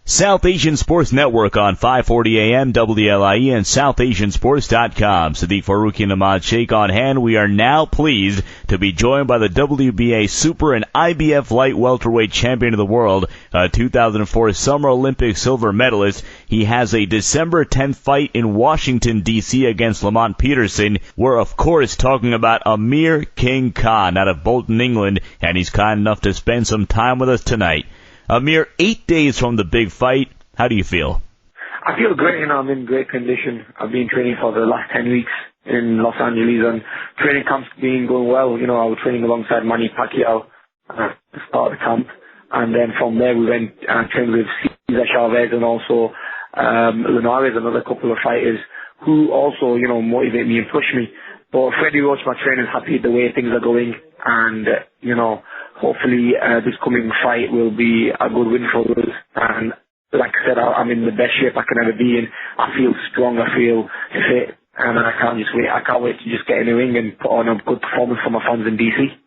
South Asian Sports Network on 540 AM, WLIE, and SouthAsianSports.com. Sadiq Faruqi and Ahmad Sheikh on hand. We are now pleased to be joined by the WBA Super and IBF Light Welterweight Champion of the World, 2004 Summer Olympic silver medalist. He has a December 10th fight in Washington, D.C. against Lamont Peterson. We're, of course, talking about Amir King Khan out of Bolton, England, and he's kind enough to spend some time with us tonight. Amir, 8 days from the big fight, how do you feel? I feel great, I'm in great condition. I've been training for the last 10 weeks in Los Angeles, and training camp's been going well. I was training alongside Manny Pacquiao at the start of the camp, and then from there we went and trained with Cesar Chavez and also Linares, another couple of fighters who also, motivate me and push me. But Freddie watched my training, happy with the way things are going, and, hopefully this coming fight will be a good win for us. And like I said, I'm in the best shape I can ever be in. I feel strong, I feel fit, and I can't wait. I can't wait to just get in the ring and put on a good performance for my fans in DC.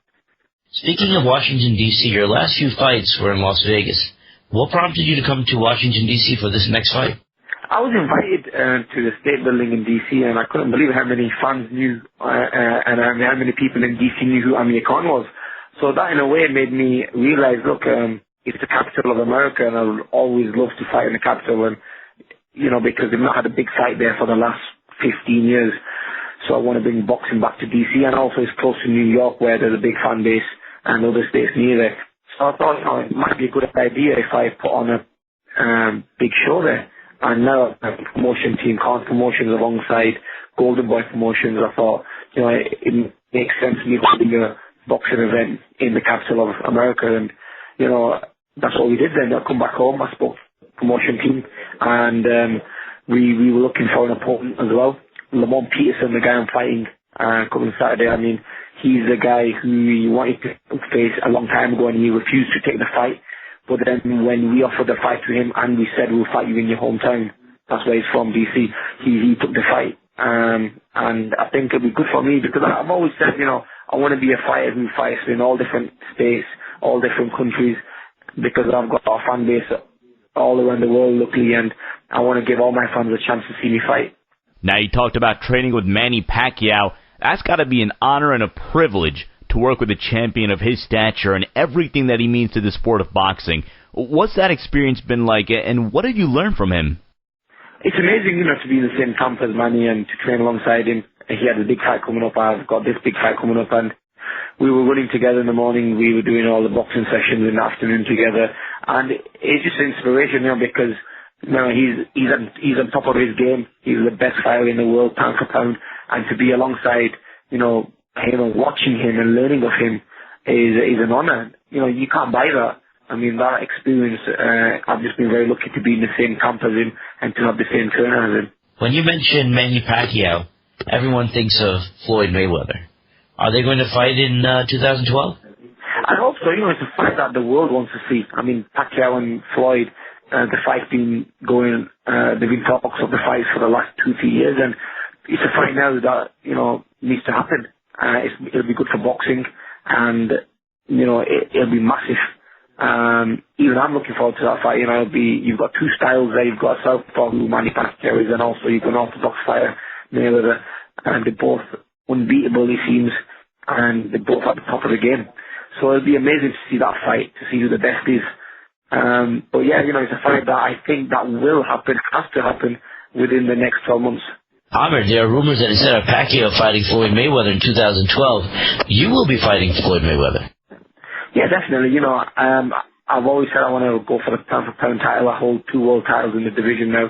Speaking of Washington, D.C., your last few fights were in Las Vegas. What prompted you to come to Washington, D.C. for this next fight? I was invited to the State Building in D.C., and I couldn't believe how many fans knew and how many people in D.C. knew who Amir Khan was. So that, in a way, made me realize, look, it's the capital of America, and I would always love to fight in the capital, and, because they've not had a big fight there for the last 15 years. So I want to bring boxing back to D.C., and also it's close to New York, where there's a big fan base, and other states near there. So I thought, it might be a good idea if I put on a big show there. And now a promotion team, Khan Promotions alongside Golden Boy Promotions, I thought, it makes sense me holding a boxing event in the capital of America, and that's what we did. Then I come back home, I spoke to the promotion team, and we were looking for an opponent as well. Lamont Peterson, the guy I'm fighting coming Saturday, he's the guy who he wanted to face a long time ago, and he refused to take the fight. But then when we offered the fight to him and we said we'll fight you in your hometown, that's where he's from, DC, he took the fight. And I think it'll be good for me, because I've always said, I want to be a fighter who fights in all different states, all different countries, because I've got a fan base all around the world, luckily, and I want to give all my fans a chance to see me fight. Now, you talked about training with Manny Pacquiao. That's got to be an honor and a privilege to work with a champion of his stature and everything that he means to the sport of boxing. What's that experience been like, and what did you learn from him? It's amazing, to be in the same camp as Manny and to train alongside him. He had a big fight coming up. I've got this big fight coming up, and we were running together in the morning. We were doing all the boxing sessions in the afternoon together, and it's just an inspiration, because he's on top of his game. He's the best fighter in the world, pound for pound, and to be alongside, him and watching him and learning of him is an honor. You can't buy that. That experience, I've just been very lucky to be in the same camp as him and to have the same trainer as him. When you mention Manny Pacquiao, everyone thinks of Floyd Mayweather. Are they going to fight in 2012? I hope so. It's a fight that the world wants to see. Pacquiao and Floyd, the fight's been going, they've been talks of the fights for the last 2-3 years, and it's a fight now that, needs to happen. It'll be good for boxing, and, it'll be massive. Even I'm looking forward to that fight. You've got two styles there. You've got a southpaw who Manny Pacquiao is, and also you've got an orthodox fighter, Mayweather, and they're both unbeatable, it seems, and they're both at the top of the game. So it'll be amazing to see that fight, to see who the best is. But yeah, it's a fight that I think that will happen, has to happen within the next 12 months. Amir, there are rumors that instead of Pacquiao fighting Floyd Mayweather in 2012, you will be fighting Floyd Mayweather. Yeah, definitely. I've always said I want to go for the pound-for-pound title. I hold 2 world titles in the division now.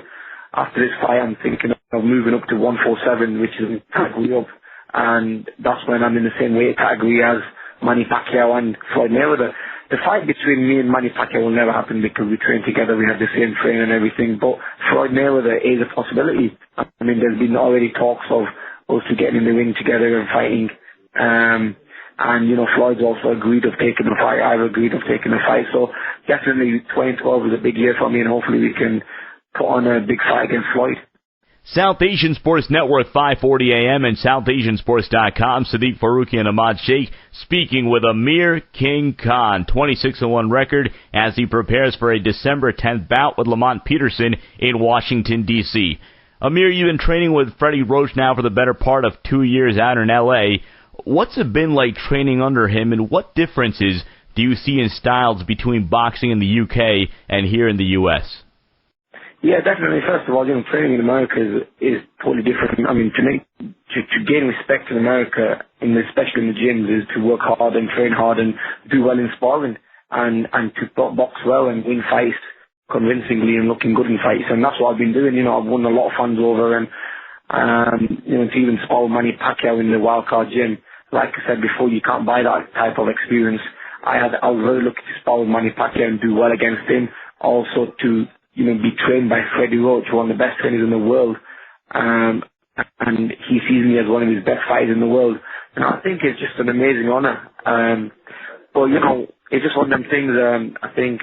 After this fight, I'm thinking of moving up to 147, which is category up, and that's when I'm in the same weight category as Manny Pacquiao and Floyd Mayweather. The fight between me and Manny Pacquiao will never happen because we train together, we have the same trainer and everything, but Floyd Mayweather is a possibility. There's been already talks of us two getting in the ring together and fighting. And, Floyd's also agreed of taking the fight. I've agreed of taking the fight. So definitely 2012 is a big year for me, and hopefully we can put on a big fight against Floyd. South Asian Sports Network, 540 AM and SouthAsianSports.com. Sadiq Faruqi and Ahmad Sheikh speaking with Amir King Khan, 26-1 record as he prepares for a December 10th bout with Lamont Peterson in Washington, D.C. Amir, you've been training with Freddie Roach now for the better part of 2 years out in L.A. What's it been like training under him, and what differences do you see in styles between boxing in the UK and here in the US? Yeah, definitely. First of all, training in America is totally different. I mean, to gain respect in America, especially in the gyms, is to work hard and train hard and do well in sparring and to box well and win fights convincingly and looking good in fights. And that's what I've been doing. I've won a lot of fans over and, to even spar with Manny Pacquiao in the wildcard gym. Like I said before, you can't buy that type of experience. I was very lucky to spar with Manny Pacquiao and do well against him. Also to be trained by Freddie Roach, one of the best trainers in the world, and he sees me as one of his best fighters in the world. And I think it's just an amazing honour. But it's just one of them things. I think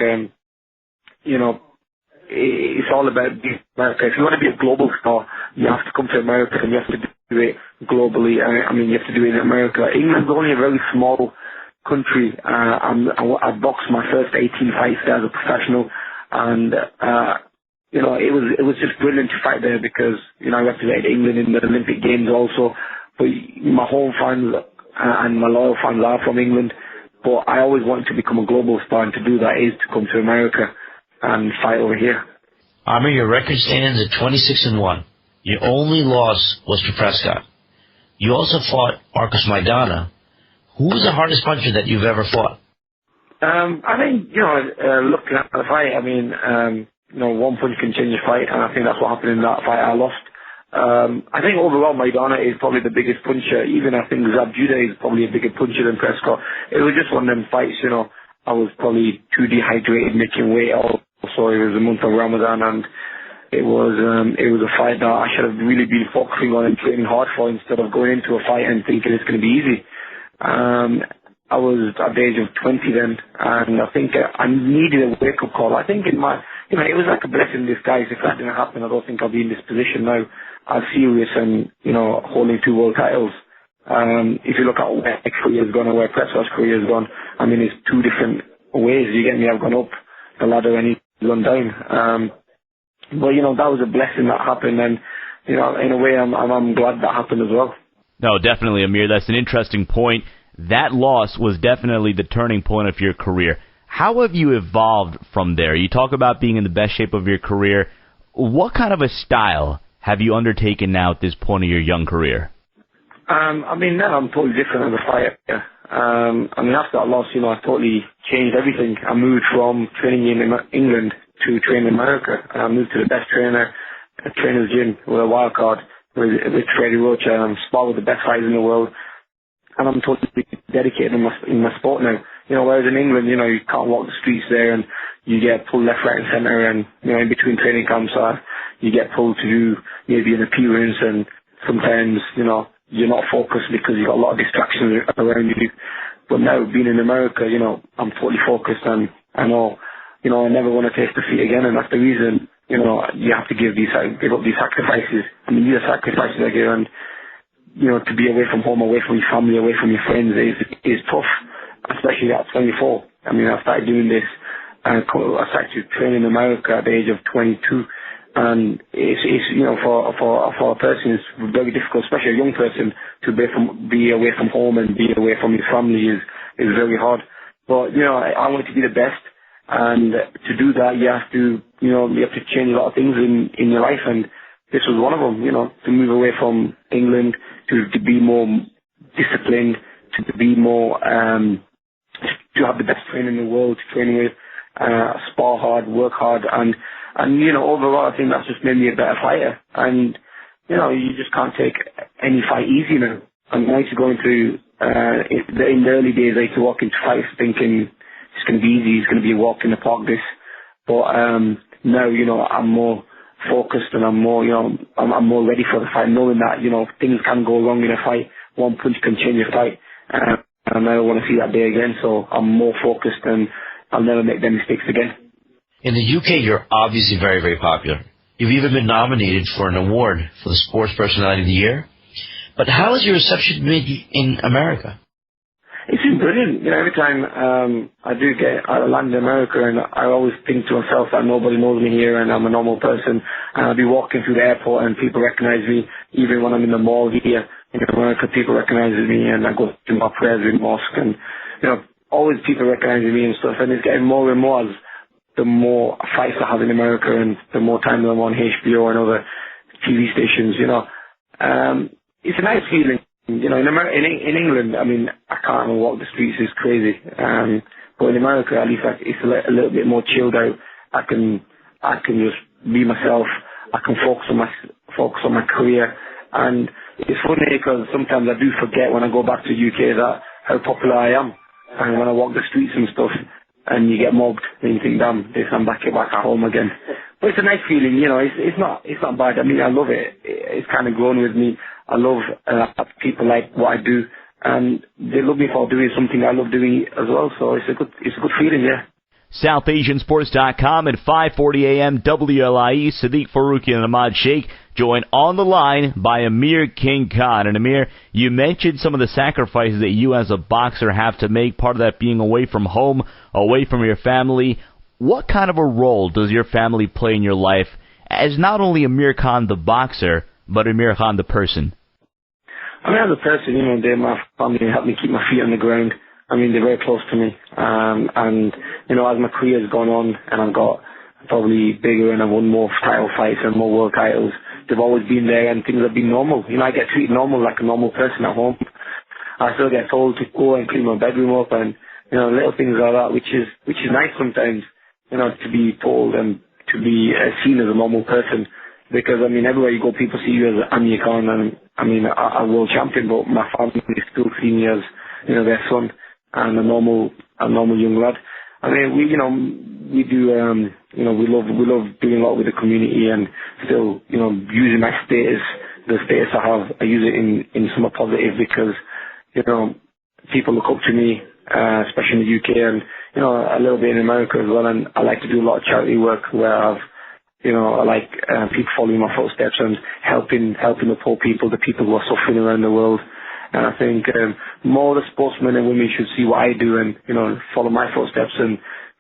it's all about being America. If you want to be a global star, you have to come to America and you have to do it globally. I mean, you have to do it in America. England's only a very small country. I boxed my first 18 fights there as a professional. And, it was just brilliant to fight there because, I represented England in the Olympic Games also. But my home fans and my loyal fans are from England. But I always wanted to become a global star, and to do that is to come to America and fight over here. Amir, your record stands at 26-1. Your only loss was to Prescott. You also fought Marcos Maidana. Who was the hardest puncher that you've ever fought? I think, looking at the fight, one punch can change a fight, and I think that's what happened in that fight I lost. I think overall Maidana is probably the biggest puncher. Even I think Zab Judah is probably a bigger puncher than Prescott. It was just one of them fights, I was probably too dehydrated making weight. Also, it was a month of Ramadan, and it was a fight that I should have really been focusing on and training hard for instead of going into a fight and thinking it's going to be easy. I was at the age of 20 then, and I think I needed a wake-up call. I think it was like a blessing in disguise. If that didn't happen, I don't think I'll be in this position now, as serious and, holding 2 world titles. If you look at where my career has gone and where Prescott's career has gone, it's 2 different ways. You get me? I've gone up the ladder and he's gone down. But, that was a blessing that happened, and, in a way, I'm glad that happened as well. No, definitely, Amir. That's an interesting point. That loss was definitely the turning point of your career. How have you evolved from there? You talk about being in the best shape of your career. What kind of a style have you undertaken now at this point of your young career? Now I'm totally different as a fighter. After that loss, I totally changed everything. I moved from training in England to training in America. I moved to the best trainer's gym with a wild card with Freddie Roach. I'm sparred with the best fighters in the world. And I'm totally dedicated in my sport now. Whereas in England, you can't walk the streets there and you get pulled left, right and centre, and, in between training camps, you get pulled to do maybe an appearance, and sometimes, you're not focused because you've got a lot of distractions around you. But now, being in America, I'm totally focused, and I know, I never want to taste defeat again, and that's the reason, you have to give up these sacrifices. These are sacrifices I give, and to be away from home, away from your family, away from your friends is tough, especially at 24. I started doing this, I started training in America at the age of 22, and it's for a person, it's very difficult, especially a young person, to be away from home and be away from your family is very hard. But, I wanted to be the best, and to do that, you have to change a lot of things in your life, and this was one of them, to move away from England, to be more disciplined, to be more, to have the best trainer in the world, to train with, spar hard, work hard, and overall I think that's just made me a better fighter. And, you just can't take any fight easy now. I'm used to going through, in the early days I used to walk into fights thinking it's going to be easy, it's going to be a walk in the park, this. But, now, I'm more focused, and I'm more ready for the fight, knowing that, things can go wrong in a fight. One punch can change a fight, and I never want to see that day again, so I'm more focused, and I'll never make them mistakes again. In the UK, you're obviously very, very popular. You've even been nominated for an award for the Sports Personality of the Year. But how has your reception been in America? It's been brilliant. Every time I land in America, and I always think to myself that nobody knows me here and I'm a normal person. And I'll be walking through the airport and people recognize me. Even when I'm in the mall here in America, people recognize me, and I go to my prayers in mosque, and always people recognizing me and stuff. And it's getting more and more as the more fights I have in America and the more time I'm on HBO and other TV stations. It's a nice feeling. In England, I can't even walk the streets. It's crazy. But in America, at least it's a little bit more chilled out. I can just be myself. I can focus on my career. And it's funny because sometimes I do forget when I go back to the UK that how popular I am. And when I walk the streets and stuff, and you get mobbed, and you think, damn, I'm back at home again. But it's a nice feeling. It's not bad. I love it. It's kind of grown with me. I love people like what I do, and they love me for doing something I love doing as well. So it's a good feeling, yeah. SouthAsianSports.com at 5:40 a.m. WLIE. Sadiq Faruqi and Ahmad Sheikh joined on the line by Amir King Khan. And Amir, you mentioned some of the sacrifices that you as a boxer have to make, part of that being away from home, away from your family. What kind of a role does your family play in your life as not only Amir Khan the boxer, but Amir Khan the person? As a person, my family help me keep my feet on the ground. They're very close to me. And as my career has gone on and I've got probably bigger and I've won more title fights and more world titles, they've always been there and things have been normal. I get treated normal like a normal person at home. I still get told to go and clean my bedroom up and, little things like that, which is nice sometimes, to be told and to be seen as a normal person. Because, everywhere you go, people see you as Amir Khan and, a world champion, but my family still see me as, their son and a normal young lad. We do, we love doing a lot with the community and still, using my status, the status I have, I use it in some positive because, people look up to me, especially in the UK and, a little bit in America as well. And I like to do a lot of charity work where I like people following my footsteps and helping the poor people, the people who are suffering around the world. And I think more the sportsmen and women should see what I do and, follow my footsteps and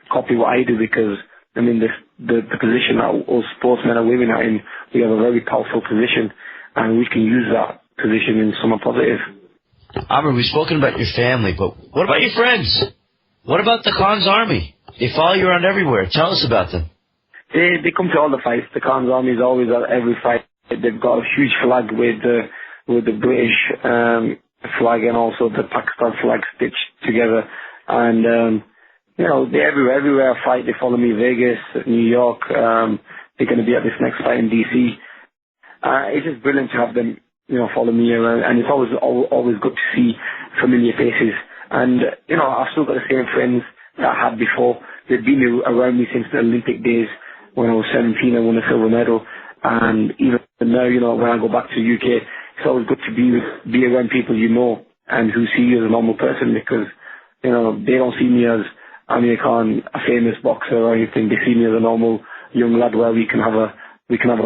copy what I do because, the position that us sportsmen and women are in, we have a very powerful position and we can use that position in somewhat positive. Amir, we've spoken about your family, but what about your friends? What about the Khan's Army? They follow you around everywhere. Tell us about them. They come to all the fights. The Khan's Army is always at every fight. They've got a huge flag with the British flag and also the Pakistan flag stitched together. And, they're everywhere I fight. They follow me Vegas, New York. They're going to be at this next fight in DC. It's just brilliant to have them, follow me around. And it's always good to see familiar faces. And, I've still got the same friends that I had before. They've been around me since the Olympic days. When I was 17, I won a silver medal. And even now, when I go back to the UK, it's always good to be around people and who see you as a normal person because, they don't see me as Amir Khan, a famous boxer or anything. They see me as a normal young lad where we can have a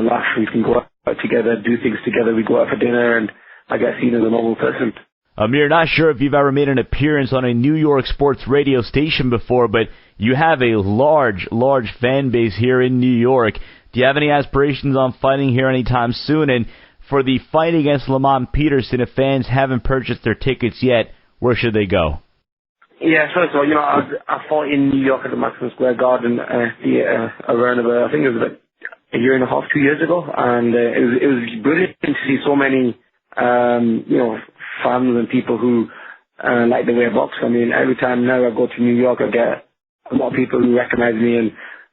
laugh, we can go out together, do things together, we go out for dinner, and I get seen as a normal person. Amir, not sure if you've ever made an appearance on a New York sports radio station before, but you have a large fan base here in New York. Do you have any aspirations on fighting here anytime soon? And for the fight against Lamont Peterson, if fans haven't purchased their tickets yet, where should they go? Yeah, first of all, I fought in New York at the Madison Square Garden Theatre around about, I think it was about a year and a half, 2 years ago, and it was brilliant to see so many, fans and people who like the way I box. Every time now I go to New York, I get a lot of people who recognize me and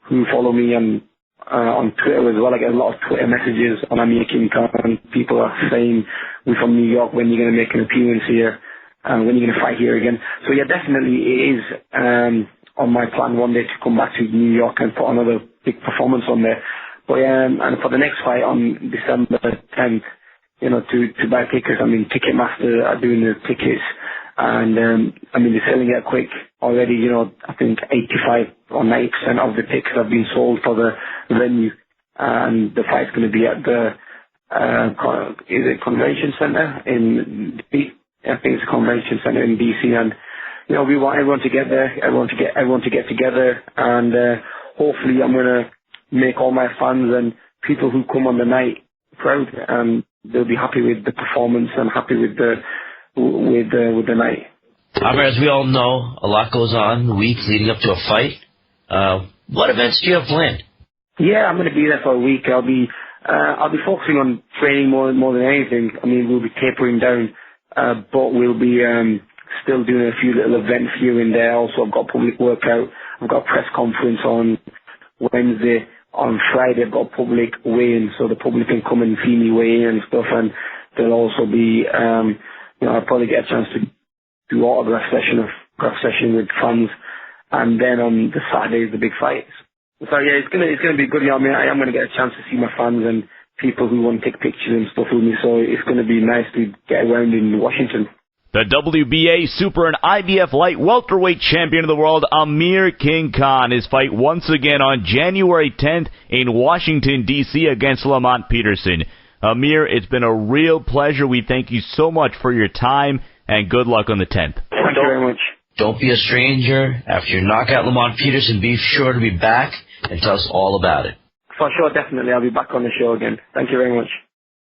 who follow me and on Twitter as well. I get a lot of Twitter messages on Amir King Khan and people are saying, we're from New York, when you're going to make an appearance here, when you're going to fight here again. So yeah, definitely it is on my plan one day to come back to New York and put another big performance on there. But and for the next fight on December 10th, to buy tickets, Ticketmaster are doing the tickets and they're selling it quick already. I think 85 or 90% of the tickets have been sold for the venue. and the fight's going to be at the convention center in I think it's a convention center in DC, and we want everyone to get there, everyone to get together, and hopefully I'm going to make all my fans and people who come on the night proud, and they'll be happy with the performance and happy with the night. Amir, as we all know, a lot goes on the week leading up to a fight. What events do you have planned? Yeah, I'm going to be there for a week. I'll be focusing on training more than anything. I mean, we'll be tapering down, but we'll be still doing a few little events here and there. Also, I've got a public workout. I've got a press conference on Wednesday. On Friday, I've got a public weigh-in, so the public can come and see me weigh in and stuff. And there'll also be, I'll probably get a chance to do autograph session with fans. And then on the Saturday is the big fight. So yeah, it's gonna be good. I mean, I am gonna get a chance to see my fans and people who want to take pictures and stuff with me. So it's gonna be nice to get around in Washington. The WBA Super and IBF Light Welterweight Champion of the World, Amir King Khan, his fight once again on January 10th in Washington, D.C. against Lamont Peterson. Amir, it's been a real pleasure. We thank you so much for your time, and good luck on the 10th. Thank you very much. Don't be a stranger. After you knock out Lamont Peterson, be sure to be back and tell us all about it. For sure, definitely. I'll be back on the show again. Thank you very much.